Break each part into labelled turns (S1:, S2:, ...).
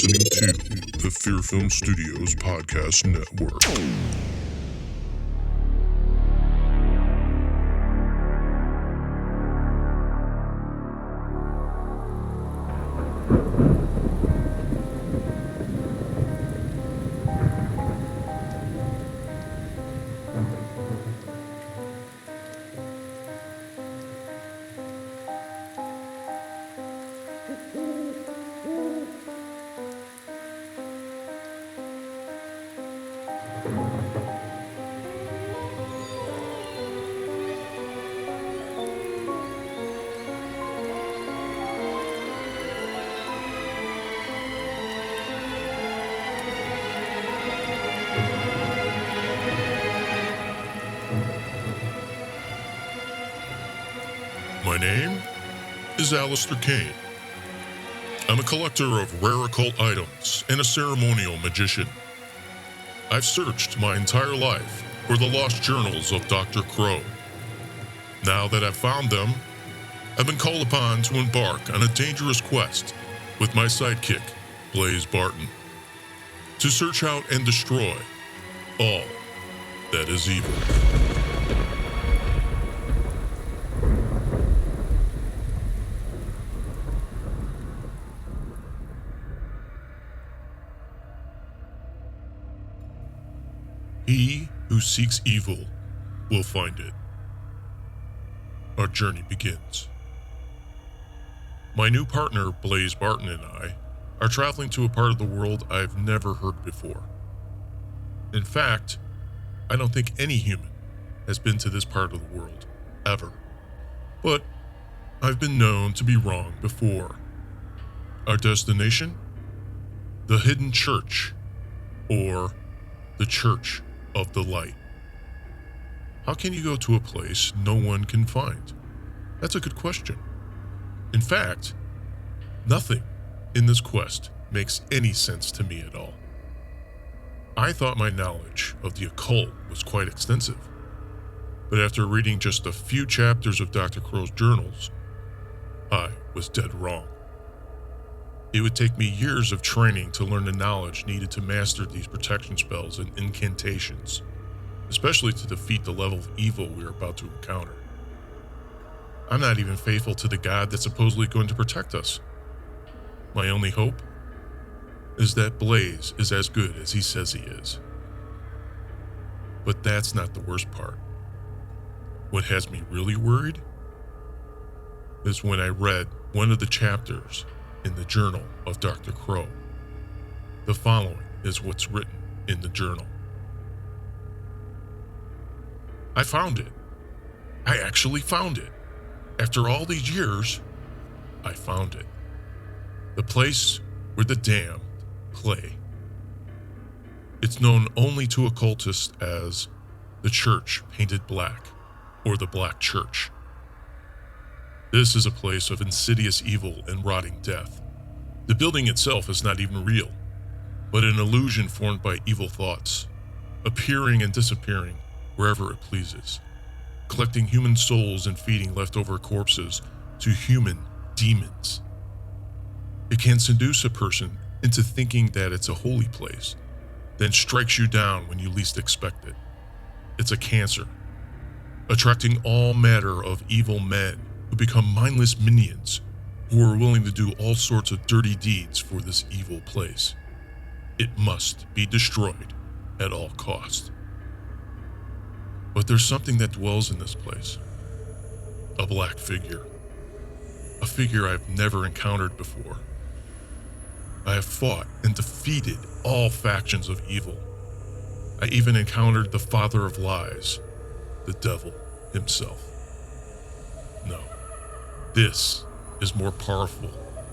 S1: listening to the Fear Film Studios Podcast Network. My name is Aleister Kane. I'm a collector of rare occult items and a ceremonial magician. I've searched my entire life for the lost journals of Dr. Crow. Now that I've found them, I've been called upon to embark on a dangerous quest with my sidekick, Blaze Barton, to search out and destroy all that is evil. He who seeks evil will find it. Our journey begins. My new partner, Blaze Barton, and I are traveling to a part of the world I've never heard before. In fact, I don't think any human has been to this part of the world, ever. But I've been known to be wrong before. Our destination? The Hidden Church, or the Church of the Light. How can you go to a place no one can find? That's a good question. In fact, nothing in this quest makes any sense to me at all. I thought my knowledge of the occult was quite extensive, but after reading just a few chapters of Dr. Crow's journals, I was dead wrong. It would take me years of training to learn the knowledge needed to master these protection spells and incantations, especially to defeat the level of evil we are about to encounter. I'm not even faithful to the God that's supposedly going to protect us. My only hope is that Blaze is as good as he says he is. But that's not the worst part. What has me really worried is when I read one of the chapters in the journal of Dr. Crow. The following is what's written in the journal. I found it. I actually found it. After all these years, I found it. The place where the damned play. It's known only to occultists as the Church Painted Black, or the Black Church. This is a place of insidious evil and rotting death. The building itself is not even real, but an illusion formed by evil thoughts, appearing and disappearing wherever it pleases, collecting human souls and feeding leftover corpses to human demons. It can seduce a person into thinking that it's a holy place, then strikes you down when you least expect it. It's a cancer, attracting all manner of evil men who become mindless minions who are willing to do all sorts of dirty deeds for this evil place. It must be destroyed at all cost. But there's something that dwells in this place. A black figure. A figure I've never encountered before. I have fought and defeated all factions of evil. I even encountered the father of lies, the devil himself. No. This is more powerful,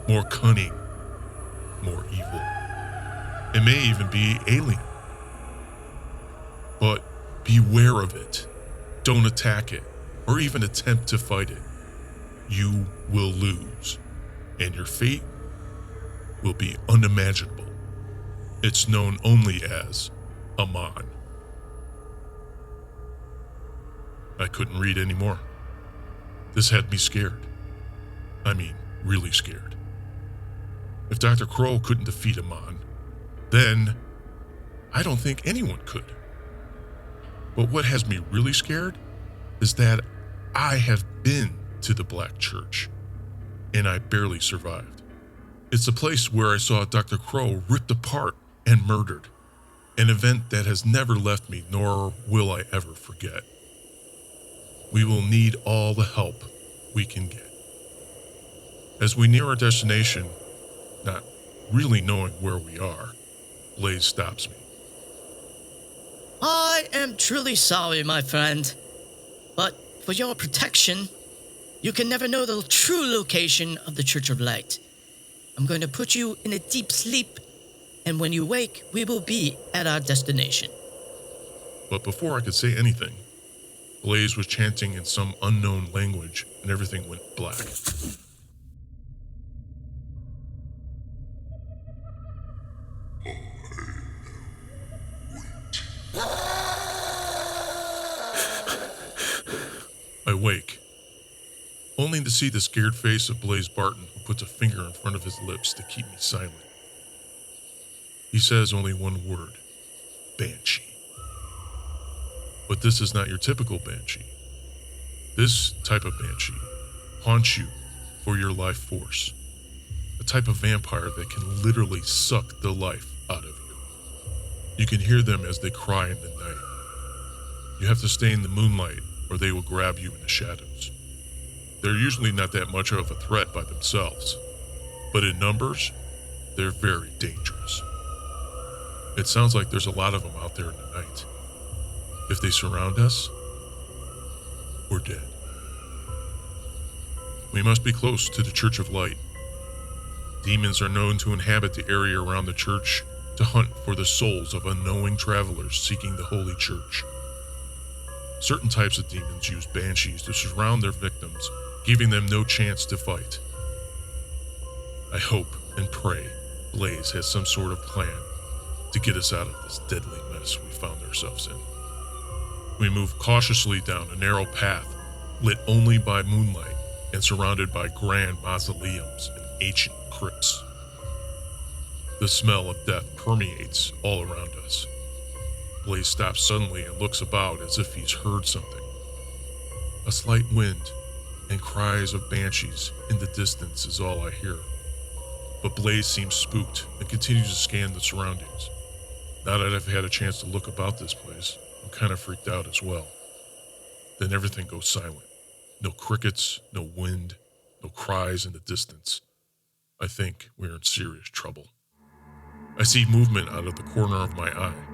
S1: more cunning, more evil. It may even be alien. But beware of it. Don't attack it, or even attempt to fight it. You will lose, and your fate will be unimaginable. It's known only as Amon. I couldn't read anymore. This had me scared. I mean, really scared. If Dr. Crow couldn't defeat Amon, then I don't think anyone could. But what has me really scared is that I have been to the Black Church, and I barely survived. It's a place where I saw Dr. Crow ripped apart and murdered, an event that has never left me, nor will I ever forget. We will need all the help we can get. As we near our destination, not really knowing where we are, Blaze stops me.
S2: I am truly sorry, my friend, but for your protection, you can never know the true location of the Church of Light. I'm going to put you in a deep sleep, and when you wake, we will be at our destination.
S1: But before I could say anything, Blaze was chanting in some unknown language, and everything went black. I wake, only to see the scared face of Blaze Barton, who puts a finger in front of his lips to keep me silent. He says only one word, Banshee. But this is not your typical Banshee. This type of Banshee haunts you for your life force, a type of vampire that can literally suck the life out of you. You can hear them as they cry in the night. You have to stay in the moonlight or they will grab you in the shadows. They're usually not that much of a threat by themselves, but in numbers, they're very dangerous. It sounds like there's a lot of them out there in the night. If they surround us, we're dead. We must be close to the Church of Light. Demons are known to inhabit the area around the church to hunt for the souls of unknowing travelers seeking the Holy Church. Certain types of demons use banshees to surround their victims, giving them no chance to fight. I hope and pray Blaze has some sort of plan to get us out of this deadly mess we found ourselves in. We move cautiously down a narrow path, lit only by moonlight and surrounded by grand mausoleums and ancient crypts. The smell of death permeates all around us. Blaze stops suddenly and looks about as if he's heard something. A slight wind and cries of banshees in the distance is all I hear. But Blaze seems spooked and continues to scan the surroundings. Now that I've had a chance to look about this place, I'm kind of freaked out as well. Then everything goes silent. No crickets, no wind, no cries in the distance. I think we're in serious trouble. I see movement out of the corner of my eye.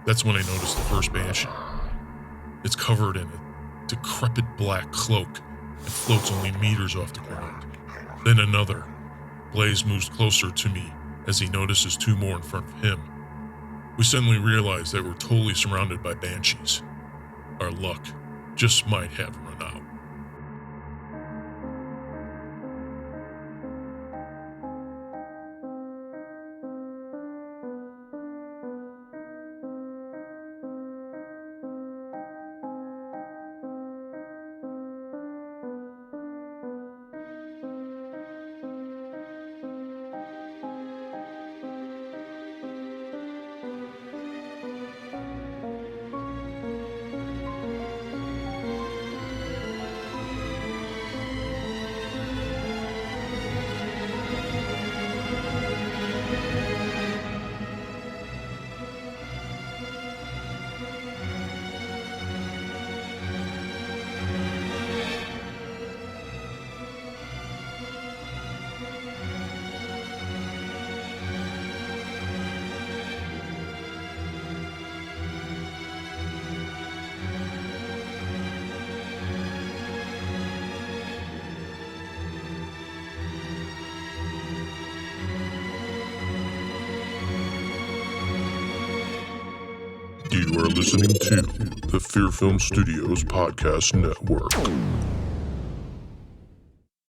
S1: That's when I notice the first banshee. It's covered in a decrepit black cloak and floats only meters off the ground. Then another. Blaze moves closer to me as he notices two more in front of him. We suddenly realize that we're totally surrounded by banshees. Our luck just might have run out. You are listening to the Fear Film Studios Podcast Network.